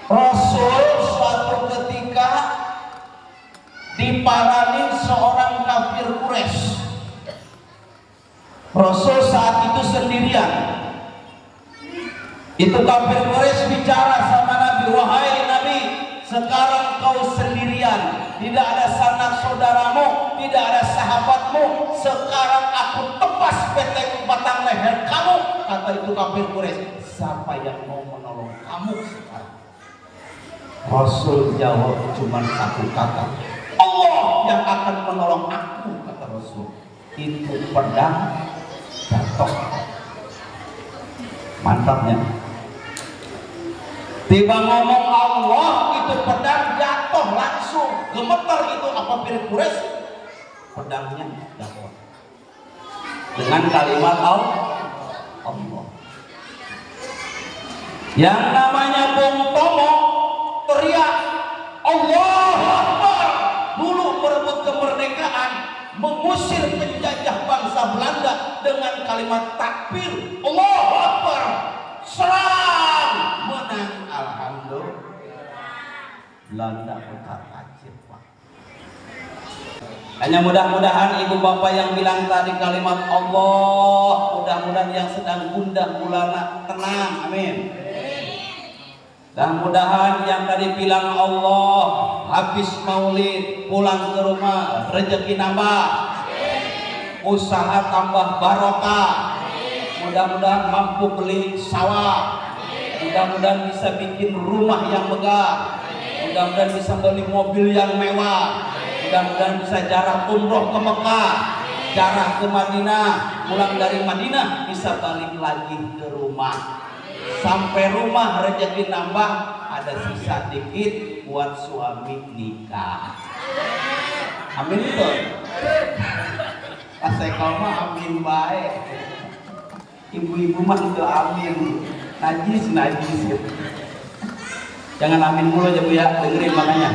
Rasul suatu ketika diparanin seorang kafir Quraisy. Rasul saat itu sendirian. Itu kafir Quraisy bicara sama Nabi, wahai Nabi, sekarang kau sendirian, tidak ada sanak saudaramu, tidak ada sahabatmu. Sekarang aku tebas peteng batang leher kamu. Kata itu kafir Quraisy, siapa yang mau menolong kamu sekarang? Rasul jawab cuma satu kata, Allah yang akan menolong aku. Kata Rasul. Itu pedang jatuh. Mantapnya. Tiba ngomong Allah, itu pedang jatuh langsung. Gemetar itu apa kafir Quraisy? Pedangnya jatuh. Dengan kalimat Allah. Yang namanya Bung Tomo teriak Allahu Akbar. Dulu merebut kemerdekaan, mengusir penjajah bangsa Belanda dengan kalimat takbir Allahu Akbar. Serang, menang, alhamdulillah. Belanda utar-atir, Pak. Hanya mudah-mudahan ibu bapak yang bilang tadi kalimat Allah, mudah-mudahan yang sedang gundah gulana tenang, amin. Dan mudahan yang tadi bilang Allah habis maulid pulang ke rumah rezeki nambah, usaha tambah barokah, mudah-mudahan mampu beli sawah, mudah-mudahan bisa bikin rumah yang megah, mudah-mudahan bisa beli mobil yang mewah, mudah-mudahan bisa jarah umroh ke Mekah, jarah ke Madinah, pulang dari Madinah bisa balik lagi ke rumah. Sampai rumah rezeki nambah, ada sisa dikit buat suami nikah. Amin itu. Asekal mah amin baik. Ibu-ibu mah itu amin. Najis. Jangan amin mulu aja Bu ya, dengerin makanya.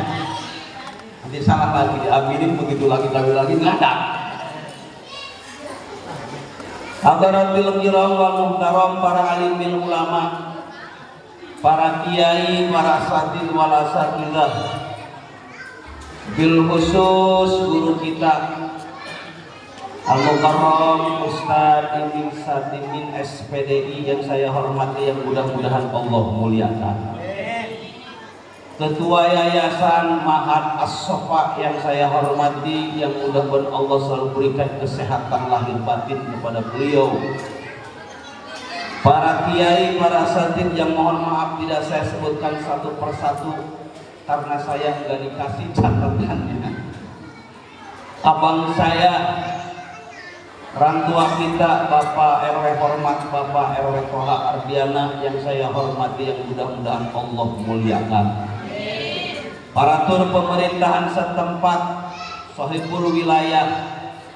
Nanti salah lagi diaminin begitu lagi ngadaak. Hadaratil kiram wal muhtaram, para alimil ulama, para kiai, para asatidz wal asatidzah, bil khusus guru kita Al-Mukarram Ustaz Imin Satimin SPDI yang saya hormati, yang mudah-mudahan Allah muliakan. Ketua Yayasan Ma'had As-Safa yang saya hormati, yang mudah-mudahan Allah selalu berikan kesehatan lahir batin kepada beliau. Para kiai, para asatidz yang mohon maaf tidak saya sebutkan satu persatu karena saya nggak dikasih catatannya. Abang saya, orang tua kita, Bapak RW hormat, Bapak RW Toha Ardiana yang saya hormati, yang mudah-mudahan Allah muliakan. Para tur pemerintahan setempat, sahibul wilayah,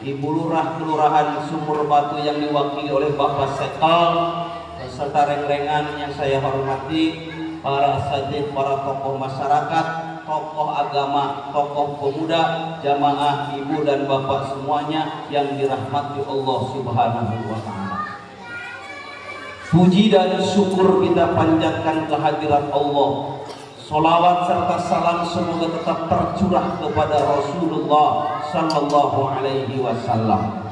Ibu Lurah Kelurahan Sumur Batu yang diwakili oleh Bapak Sekal, beserta reng-rengan yang saya hormati, para asatidz, para tokoh masyarakat, tokoh agama, tokoh pemuda, jamaah, ibu dan bapak semuanya yang dirahmati Allah Subhanahu wa Ta'ala. Puji dan syukur kita panjatkan kehadirat Allah. Salawat serta salam semoga tetap tercurah kepada Rasulullah Sallallahu Alaihi Wasallam.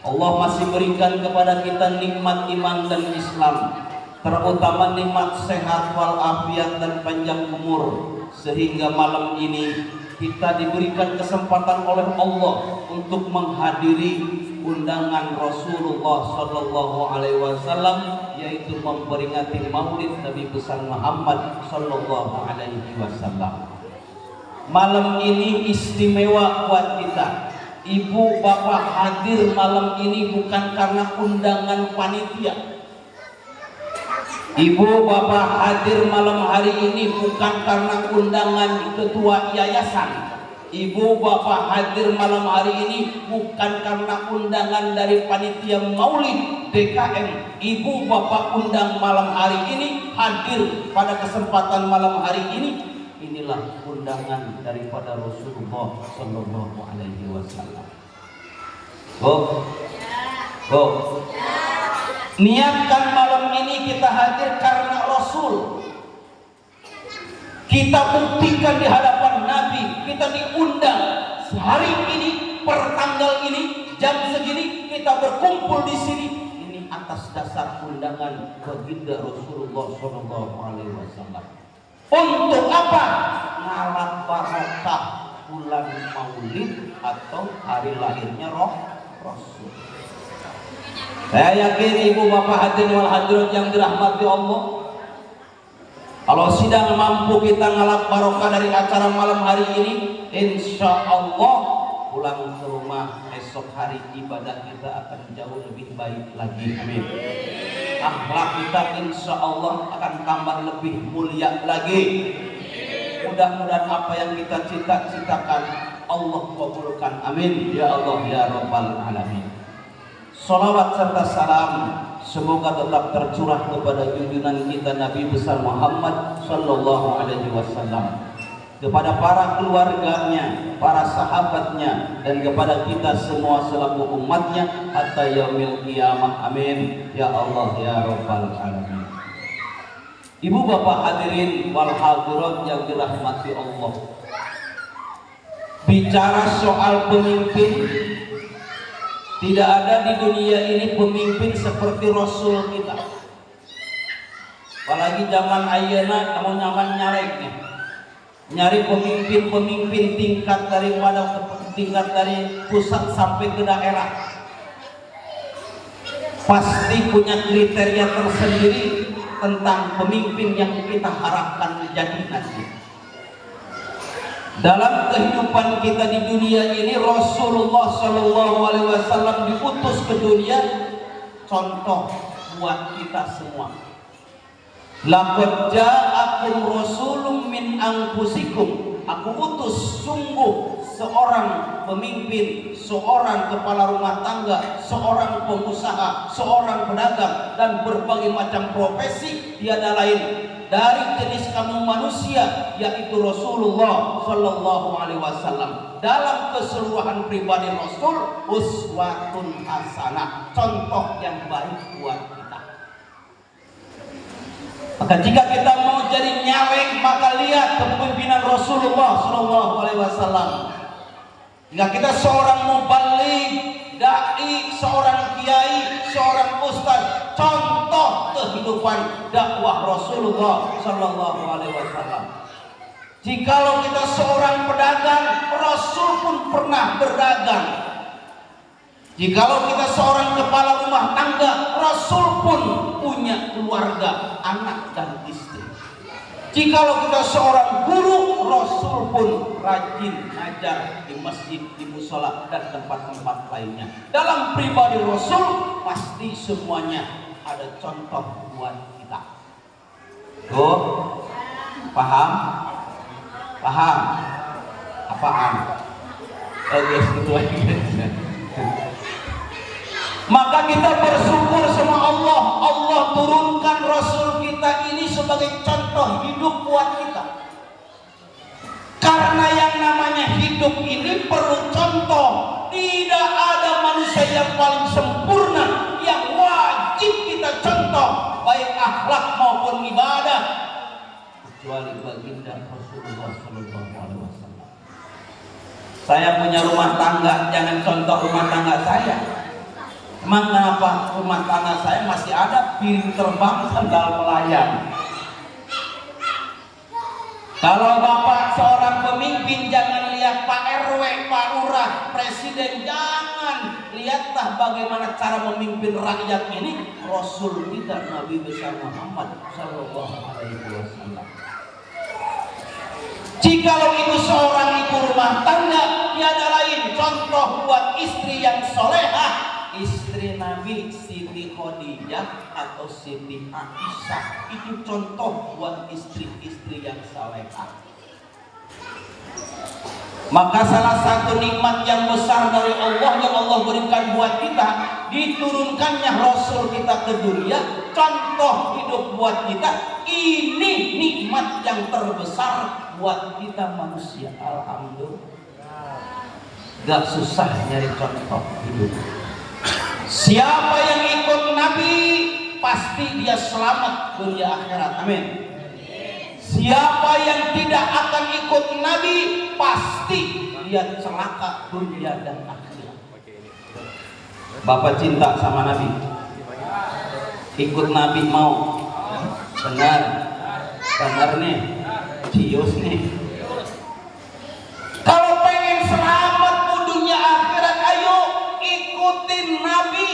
Allah masih berikan kepada kita nikmat iman dan Islam, terutama nikmat sehat walafiat dan panjang umur, sehingga malam ini kita diberikan kesempatan oleh Allah untuk menghadiri undangan Rasulullah Sallallahu Alaihi Wasallam, yaitu memperingati Maulid Nabi besar Muhammad Sallallahu Alaihi Wasallam. Malam ini istimewa buat kita. Ibu bapak hadir malam ini bukan karena undangan panitia. Ibu bapak hadir malam hari ini bukan karena undangan ketua yayasan. Ibu bapak hadir malam hari ini bukan karena undangan dari panitia Maulid DKM. Ibu bapak undang malam hari ini, hadir pada kesempatan malam hari ini. Inilah undangan daripada Rasulullah Sallallahu Alaihi Wasallam. Go. Niatkan malam ini kita hadir karena Rasul. Kita buktikan di hadapan Nabi, kita diundang hari ini, per tanggal ini, jam segini kita berkumpul di sini. Ini atas dasar undangan baginda Rasulullah SAW. Untuk apa? Ngalap barokah bulan Maulid atau hari lahirnya Rasul. Saya yakin ibu bapak hadirin wal hadirat yang dirahmati Allah, kalau sidang mampu kita ngalap barokah dari acara malam hari ini, insya Allah pulang ke rumah esok hari ibadah kita akan jauh lebih baik lagi. Amin. Akhlak kita insya Allah akan tambah lebih mulia lagi. Mudah-mudahan apa yang kita cita-citakan Allah kabulkan. Amin ya Allah ya Rabbal Alamin. Salawat serta salam semoga tetap tercurah kepada junjungan kita Nabi besar Muhammad sallallahu alaihi wasallam, kepada para keluarganya, para sahabatnya, dan kepada kita semua selaku umatnya hatta yaumil qiyamah. Amin ya Allah ya Rabbal Alamin. Ibu bapak hadirin wal hadirat yang dirahmati Allah, bicara soal pemimpin, tidak ada di dunia ini pemimpin seperti Rasul kita. Apalagi zaman ayeuna kamu nyaman nyarek nih, nyari pemimpin-pemimpin tingkat dari pusat sampai ke daerah, pasti punya kriteria tersendiri tentang pemimpin yang kita harapkan menjadi nanti. Dalam kehidupan kita di dunia ini, Rasulullah SAW diutus ke dunia contoh buat kita semua. Laqad ja'akum rasulun min anfusikum. Aku utus sungguh seorang pemimpin, seorang kepala rumah tangga, seorang pengusaha, seorang pedagang, dan berbagai macam profesi tiada lain dari jenis kamu manusia, yaitu Rasulullah Sallallahu Alaihi Wasallam. Dalam keseluruhan pribadi Rasul, uswatun hasanah, contoh yang baik buat kita. Maka jika kita mau jadi nyaweng, maka lihat kepemimpinan Rasulullah Sallallahu Alaihi Wasallam. Jika kita seorang mubaligh, dai, seorang kiai, seorang ustaz, contoh kehidupan dakwah Rasulullah Sallallahu Alaihi Wasallam. Jikalau kita seorang pedagang, Rasul pun pernah berdagang. Jikalau kita seorang kepala rumah tangga, Rasul pun punya keluarga, anak dan istri. Jikalau kita seorang guru, Rasul pun rajin ngajar di masjid, di musola, dan tempat-tempat lainnya. Dalam pribadi Rasul pasti semuanya ada contoh buat kita. Tuh, paham? Paham? Apaan? Guys, gitu lagi. Maka kita bersyukur sama Allah. Allah turunkan Rasul kita ini sebagai contoh hidup buat kita. Karena yang namanya hidup ini perlu contoh. Tidak ada manusia yang paling sempurna yang wajib kita contoh, baik akhlak maupun ibadah, kecuali baginda Rasulullah SAW. Saya punya rumah tangga, jangan contoh rumah tangga saya. Emang kenapa rumah tangga saya masih ada piring terbang sandal melayang? Kalau bapak seorang pemimpin, jangan lihat Pak RW, Pak Lurah, Presiden, jangan. Lihatlah bagaimana cara memimpin rakyat ini Rasul kita Nabi besar Muhammad Sallallahu Alaihi Wasallam. Jikalau itu seorang ibu rumah tangga, tiada lain contoh buat istri yang solehah. Istri Nabi Siti Khadijah atau Siti Aisyah itu contoh buat istri-istri yang salehah. Maka salah satu nikmat yang besar dari Allah yang Allah berikan buat kita, diturunkannya Rasul kita ke dunia, contoh hidup buat kita. Ini nikmat yang terbesar buat kita manusia. Alhamdulillah. Gak susah nyari contoh hidup. Siapa yang ikut Nabi pasti dia selamat dunia akhirat. Amin. Siapa yang tidak akan ikut Nabi pasti dia celaka dunia dan akhirat. Bapak cinta sama Nabi, ikut Nabi mau? Benar, benar nih, cius nih. Kalau pengen selamat dunia akhirat, ayo ikutin Nabi.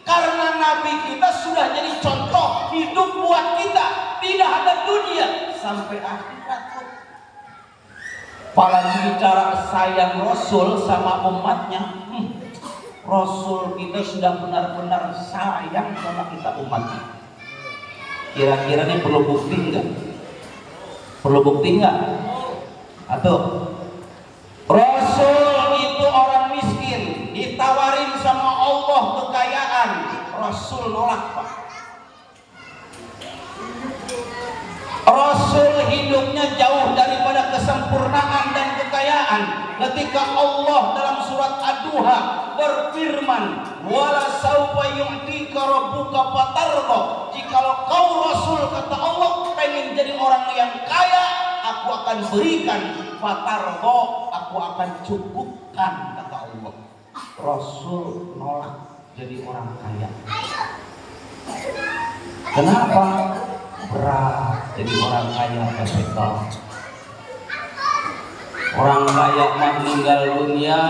Karena Nabi kita sudah jadi contoh hidup buat kita. Tidak ada dunia sampai akhirat. Apalagi bicara sayang Rasul sama umatnya. Rasul kita sudah benar-benar sayang sama kita umatnya. Kira-kira ini perlu bukti enggak? Perlu bukti enggak? Atau Rasul itu orang miskin, ditawarin sama Allah kekayaan, Rasul nolak, Pak. Rasul hidupnya jauh daripada kesempurnaan dan kekayaan. Ketika Allah dalam surat Ad-Duha berfirman, "Wala saufa yu'tika rabbuka fatarda." Jikalau kau Rasul, kata Allah, pengen jadi orang yang kaya, aku akan berikan. Fatarda, aku akan cukupkan, kata Allah. Rasul nolak jadi orang kaya. Kenapa? Berat jadi orang kaya, kapital. Orang kaya meninggal dunia,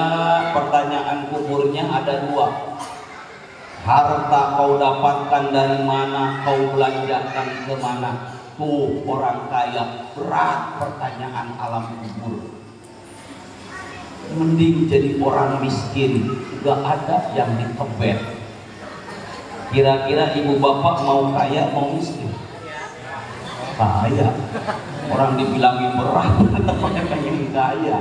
pertanyaan kuburnya ada dua. Harta kau dapatkan dari mana, kau belanjakan kemana? Tuh orang kaya, berat pertanyaan alam kubur. Mending jadi orang miskin, gak ada yang ditebet. Kira-kira ibu bapak mau kaya mau miskin? Kaya. Orang dibilangin berat, tetap pengen kaya.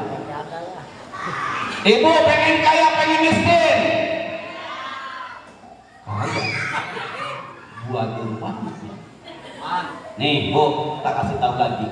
Ibu pengen kaya, pengen miskin? Kaya. Buat rumah. Nih Bu, tak kasih tahu lagi.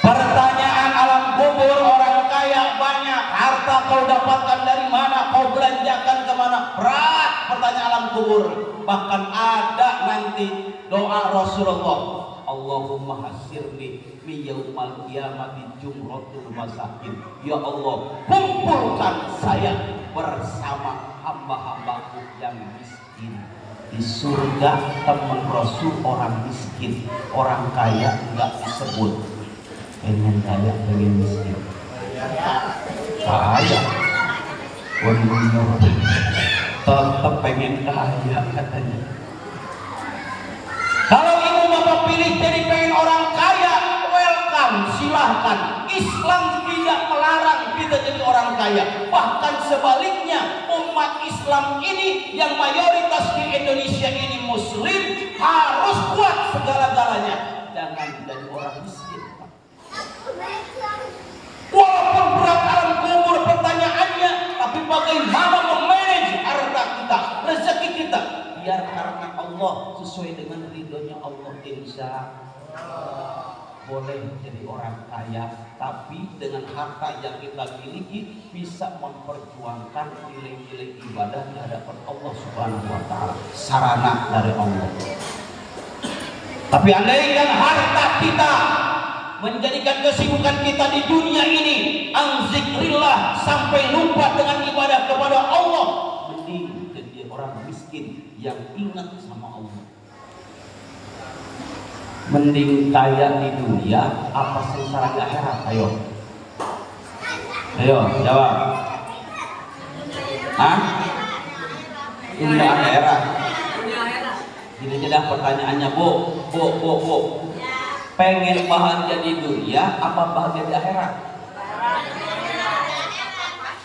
Pertanyaan alam kubur, orang kaya banyak, harta kau dapatkan dari mana, kau belanjakan kemana? Berat pertanyaan alam kubur. Bahkan ada nanti doa Rasulullah, Allahumma hasirni fi yaumal qiyamati jumratul masakin. Ya Allah, kumpulkan saya bersama hamba-hambaku yang miskin di surga. Teman Rasul orang miskin, orang kaya enggak disebut. Pengen kaya, pengen miskin. Kaya, tetap pengen kaya katanya. Kalau ibu bapak pilih jadi pengen orang kaya, welcome, silahkan. Islam tidak melarang kita jadi orang kaya. Bahkan sebaliknya, umat Islam ini yang mayoritas di Indonesia ini Muslim harus kuat segala-galanya. Jangan jadi orang miskin. Walaupun berat alam kubur pertanyaannya, tapi bagaimana memanage harta kita, rezeki kita, biar karena Allah sesuai dengan ridhonya Allah. Insya Allah boleh jadi orang kaya, tapi dengan harta yang kita miliki bisa memperjuangkan nilai-nilai ibadah di hadapan Allah Subhanahu wa Ta'ala, sarana dari Allah. Tapi andaikan harta kita menjadikan kesibukan kita di dunia ini anzikrillah sampai lupa dengan ibadah kepada Allah, mending jadi orang miskin yang ingat sama Allah. Mending kaya di dunia apa sengsara di akhirat? Ayo jawab. Dunia akhirat. Gini aja pertanyaannya, Bu. Pengen bahagia di dunia apa bahagia di akhirat?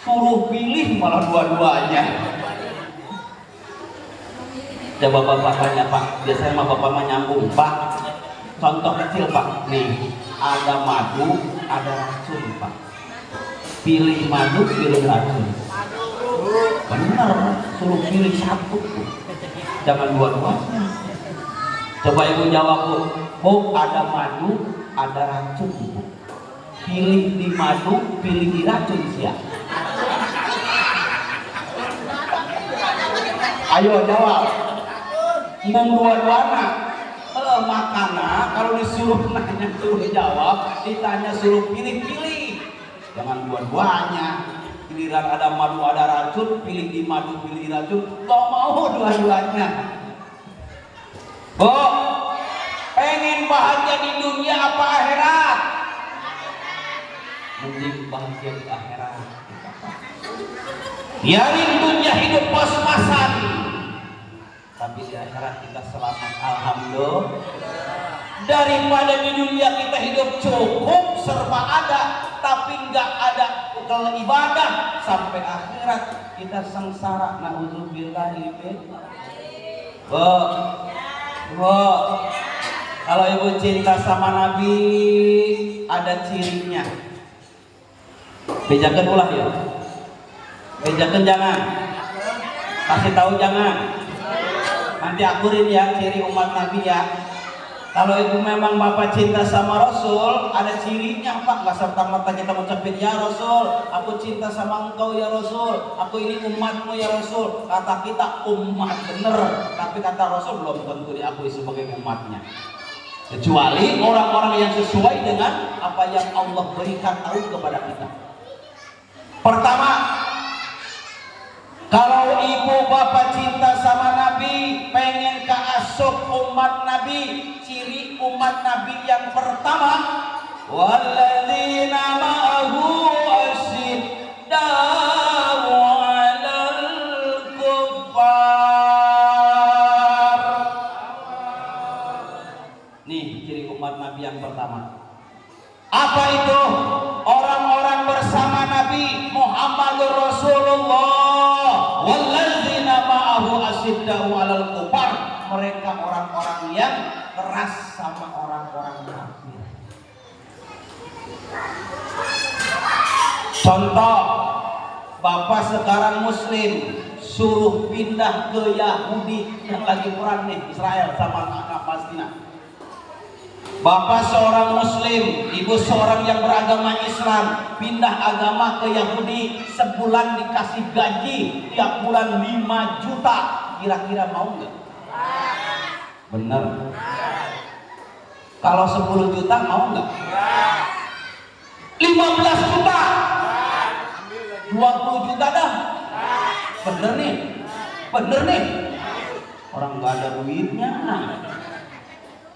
Suruh pilih malah dua-duanya. Coba bapak tanya Pak, biasanya sama bapak mah nyambung Pak. Contoh kecil Pak, nih ada madu, ada racun Pak. Pilih madu, pilih racun. Bener, suruh pilih satu. Jangan dua-duanya. Coba ibu jawab Bu, ada madu, ada racun Bu. Pilih di madu, pilih di racun siapa? Ayo jawab. Mau dua-duanya. Makanya kalau disuruh nanya suruh jawab, ditanya suruh pilih-pilih. Jangan dua-duanya. Giliran ada madu ada racun, pilih di madu pilih di racun, gak mau dua-duanya. Pengen bahagia di dunia apa akhirat? Mending bahagia di akhirat. Biarin dunia hidup pas-pasan, tapi di akhirat kita selamat, alhamdulillah. Daripada di dunia kita hidup cukup serba ada, tapi nggak ada ibadah, sampai akhirat kita sengsara. Nauzubillahi min. Kalau ibu cinta sama Nabi ada cirinya. Bejakan ulah ya. Bejakan jangan. Kasih tahu jangan. Nanti akurin ya ciri umat Nabi ya. Kalau ibu memang bapak cinta sama Rasul, ada cirinya pak. Gak serta-merta kita mengucapin ya Rasul, aku cinta sama engkau ya Rasul, aku ini umatmu ya Rasul. Kata kita umat bener, tapi kata Rasul belum tentu diakui sebagai umatnya. Kecuali orang-orang yang sesuai dengan apa yang Allah berikan tahu kepada kita. Pertama, kalau ibu bapak cinta sama Nabi, pengen keasup umat Nabi, ciri umat Nabi yang pertama, walladzina ma'ahu asyidda'u 'alal kuffar. Nih ciri umat Nabi yang pertama. Apa itu? Orang-orang bersama Nabi Muhammadur Rasulullah. Walladzina ma'ahu asyidda'u 'alal kuffar. Mereka orang-orang yang keras sama orang-orang kafir. Contoh, bapak sekarang muslim, suruh pindah ke Yahudi yang lagi perang nih, Israel sama anak Palestina. Bapak seorang muslim, ibu seorang yang beragama Islam, pindah agama ke Yahudi, sebulan dikasih gaji tiap bulan 5 juta, kira-kira mau nggak? Bener. Kalau 10 juta mau nggak? 15 juta, 20 juta dah. Bener nih, bener nih. Orang nggak ada duitnya.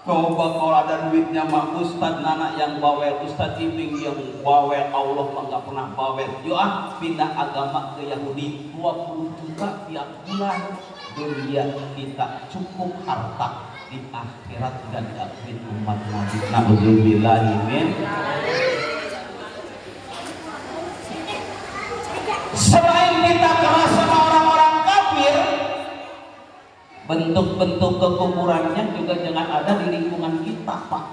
Coba kalau ada duitnya mah Ustadz Nana yang bawel, Ustadz Ibing yang bawel, Allah mah nggak pernah bawel. Yuk pindah agama ke Yahudi, 20 juta tiap bulan. Dunia kita cukup harta, di akhirat dan diakhirin umat Nabi. Nauzubillahi min. Selain kita keras sama orang-orang kafir, bentuk-bentuk kekufurannya juga jangan ada di lingkungan kita pak.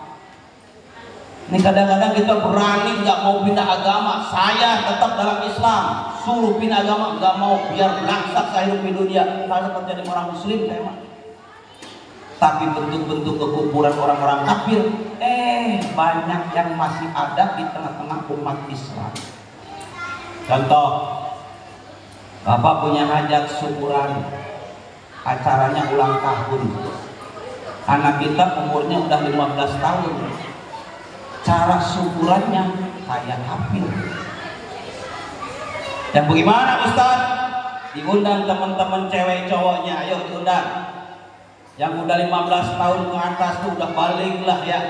Ini kadang-kadang kita berani nggak mau pindah agama, saya tetap dalam Islam, suruh pindah agama nggak mau, biar langsak saya hidup di dunia, saya tetap jadi orang muslim saya mah. Tapi bentuk-bentuk kekufuran orang-orang kafir banyak yang masih ada di tengah-tengah umat Islam. Contoh, bapak punya hajat syukuran, acaranya ulang tahun, anak kita umurnya udah 15 tahun, cara syukurannya kayak kafir. Dan bagaimana Ustaz? Diundang teman-teman cewek cowoknya, ayo diundang. Yang udah 15 tahun ke atas tuh udah balik lah ya.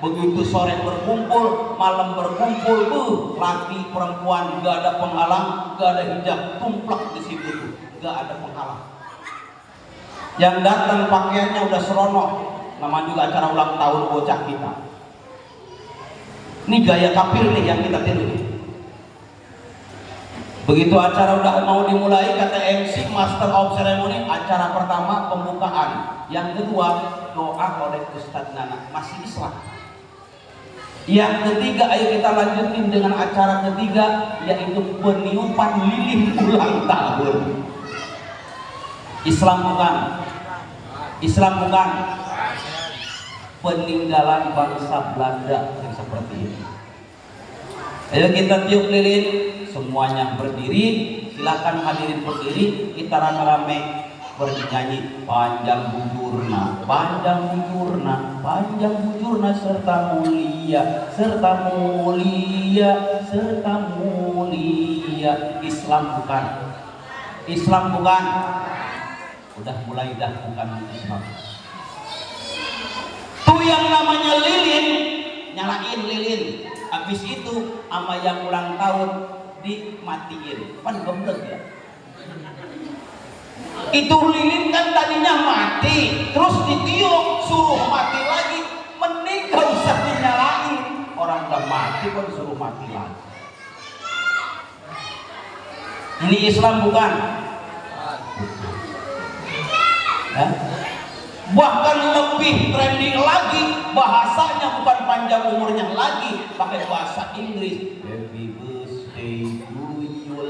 Begitu sore berkumpul, malam berkumpul, laki perempuan gak ada penghalang, gak ada hijab, tumplak di situ tuh, gak ada penghalang. Yang datang pakaiannya udah seronok, namanya juga acara ulang tahun bocah kita. Ini gaya kafir nih yang kita tiru nih. Begitu acara udah mau dimulai, kata MC Master of Ceremony, acara pertama pembukaan, yang kedua doa oleh Ustadz Nana, masih Islam. Yang ketiga, ayo kita lanjutin dengan acara ketiga, yaitu peniupan lilin ulang tahun. Islam bukan, Islam bukan peninggalan bangsa Belanda yang seperti ini. Ayo kita tiup lilin, semuanya berdiri, silakan hadirin berdiri, kita rame-rame bernyanyi panjang bujur bujurna, panjang bujurna serta mulia, Islam bukan? Udah mulai dah bukan Islam. Tuh yang namanya lilin, nyalain lilin, habis itu sama yang ulang tahun dimatiin, kan goblok ya. Itu lilin kan tadinya mati, terus ditiup suruh mati lagi, mending gak usah dinyalain, orang udah mati kok disuruh mati lagi. Ini Islam bukan? Ya? Bahkan lebih trending lagi, bahasanya bukan panjang umurnya lagi, pakai bahasa Inggris. Happy birthday to you,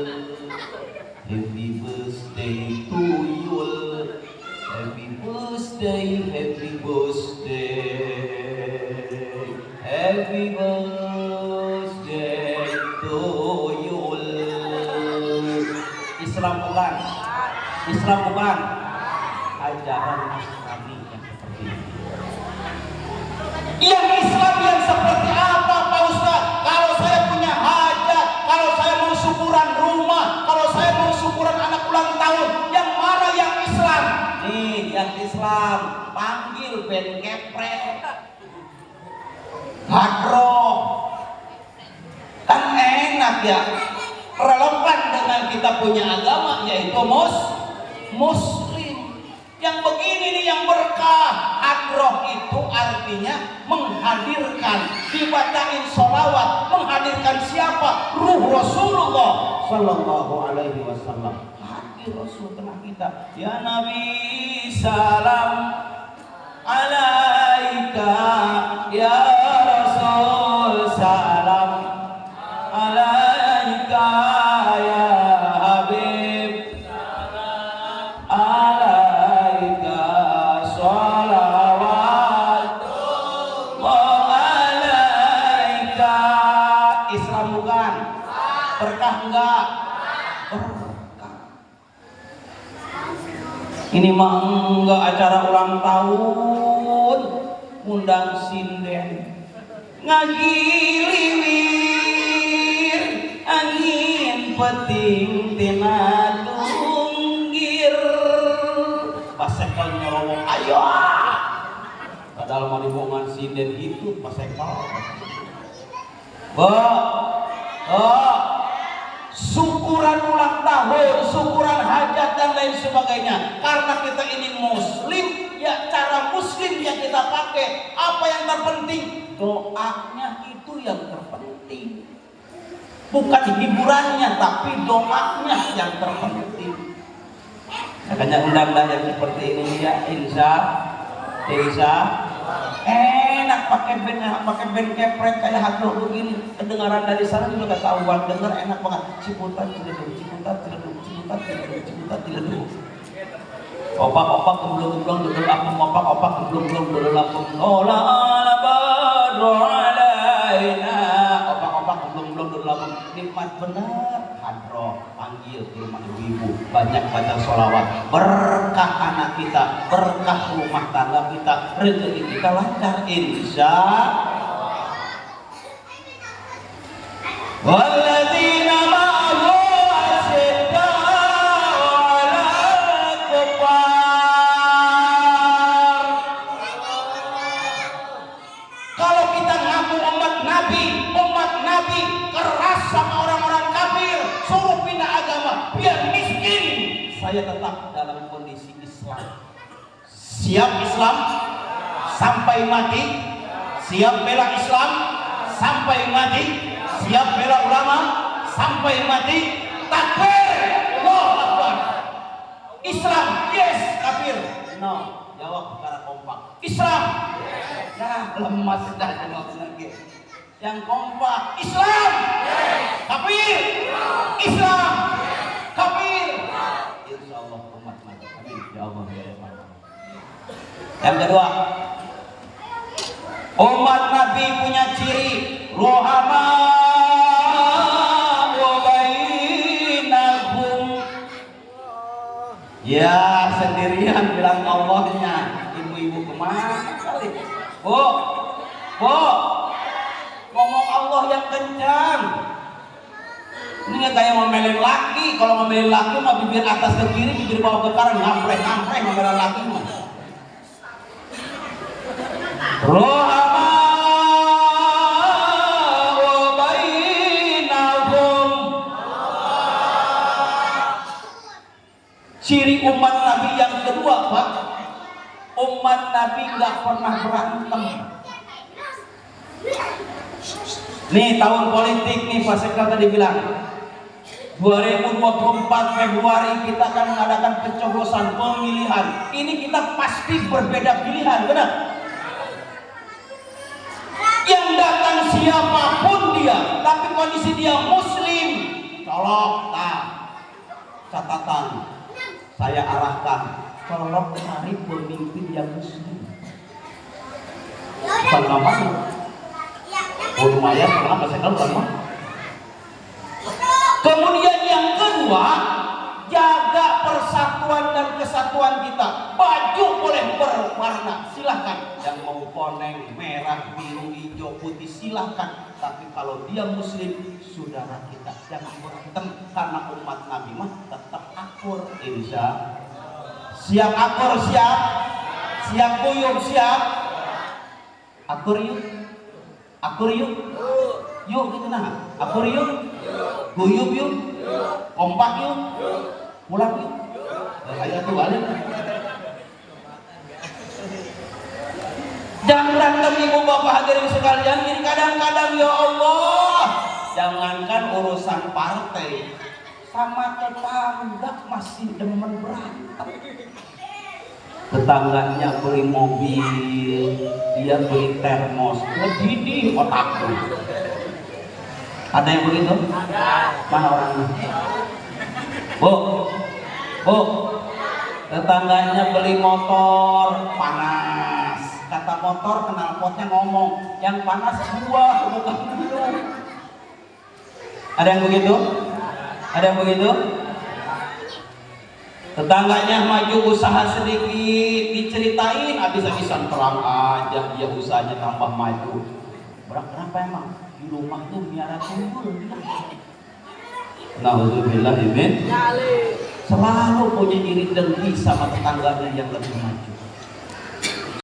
happy birthday to you, happy birthday, happy birthday, happy birthday to you. Islam bukan? Islam bukan? Ajaran Islami yang seperti ini. Yang Islam yang seperti apa Pak Ustaz? Kalau saya punya hajat, kalau saya mau syukuran rumah, kalau saya mau syukuran anak ulang tahun, yang mana yang Islam? Nih yang Islam, panggil band kepret, hadroh, kan enak ya, relevan dengan kita punya agama yaitu Muslim. Yang begini nih yang berkah. Hadroh itu artinya menghadirkan, dibacain sholawat, menghadirkan siapa? Ruh Rasulullah Sallallahu Alaihi Wasallam. Hadir Rasul tengah kita. Ya Nabi salam alaika, ya Rasul salam alaika, ya Habib salam. Berkah enggak? Berkah. Ini mah enggak acara ulang tahun, undang sinden, ngagiliwir, angin peting tina tunggir, pasekal nyerowok ayo. Padahal mau dibongan sinden itu pasekal. Syukuran ulang tahun, syukuran hajat dan lain sebagainya. Karena kita ini Muslim, ya cara Muslim yang kita pakai. Apa yang terpenting? Doanya itu yang terpenting. Bukan hiburannya, tapi doanya yang terpenting. Makanya undang-undang yang seperti ini ya, insya enak pakai band kepret kayak hadroh begini, kedengaran dari sana juga ketahuan, dengar enak banget. Ciputat ciledug, opak gemblong dudul apung, opak gemblong dudul apung, ola ala badru alaina, opak gemblong dudul apung. Nikmat benar hadroh, panggil ke rumah ibu-ibu, banyak baca sholawat, berkah anak kita, berkah rumah tangga kita, rezeki kita lancar insya walladzina ma'ahu asyidda'u 'alal kuffar. Kalau kita ngaku umat Nabi keras sama orang-orang kafir, suruh pindah agama biar miskin, saya tetap dalam kondisi Islam. Siap Islam sampai mati, siap bela Islam sampai mati, siap bela ulama sampai mati. Takbir, Allahu Akbar. Islam, yes. Kafir, no. Jawab secara kompak. Islam, nah lemas dah lagi. Yang kompak, Islam, kafir, Islam, kafir. Insya Allah umat mati. Amin. Ya Allah. Yang kedua, umat Nabi punya ciri rohama wa bainahum. Ya sendirian bilang Allahnya, ngomong Allah yang kencang. Ini nggak kayak ngomelin laki. Kalau ngomelin laki mah bibir atas ke kiri, bibir bawah ke kanan, ngampreh ngomelin laki mah. Rohama wa bainahum. Ciri umat Nabi yang kedua, Pak, umat Nabi nggak pernah berantem. Nih tahun politik nih, Pak Sekal tadi bilang 2024 Februari kita akan mengadakan pencoblosan pemilihan. Ini kita pasti berbeda pilihan, benar? Yang datang siapapun dia, tapi kondisi dia muslim, colok, nah, catatan saya arahkan, colok cari pemimpin yang muslim. Bukan masuk. Oh lumayan, kenapa saya tahu kan? Kemudian yang kedua, jaga persatuan dan kesatuan kita. Baju boleh berwarna, silahkan. Yang mau koneng, merah, biru, hijau, putih, silahkan. Tapi kalau dia muslim, saudara kita jangan berantem, karena umat Nabi mah tetap akur. Insya siap akur, siap kuyup, siap akur yuk. Akur yuk, yuk gitu nah. Akur yuk, guyup yuk, kompak yuk, pulang yuk. Ayo tuh balik. Jangan berantem ibu bapak hadirin sekalian. Ini kadang-kadang ya Allah, jangankan urusan partai, sama tetangga masih demen berantem. Tetangganya beli mobil, dia beli termos, ngedidih otakku. Ada yang begitu? Mana orangnya? Bu, tetangganya beli motor panas. Kata motor knalpotnya ngomong, yang panas gua bukan lu. Ada yang begitu? Ada yang begitu? Tetangganya maju usaha sedikit, diceritain habis-habisan, terang aja dia usahanya tambah maju. Kenapa emang? Di rumah tuh miara tuyul. Nauzubillah min. Selalu punya iri dengki sama tetangganya yang lebih maju.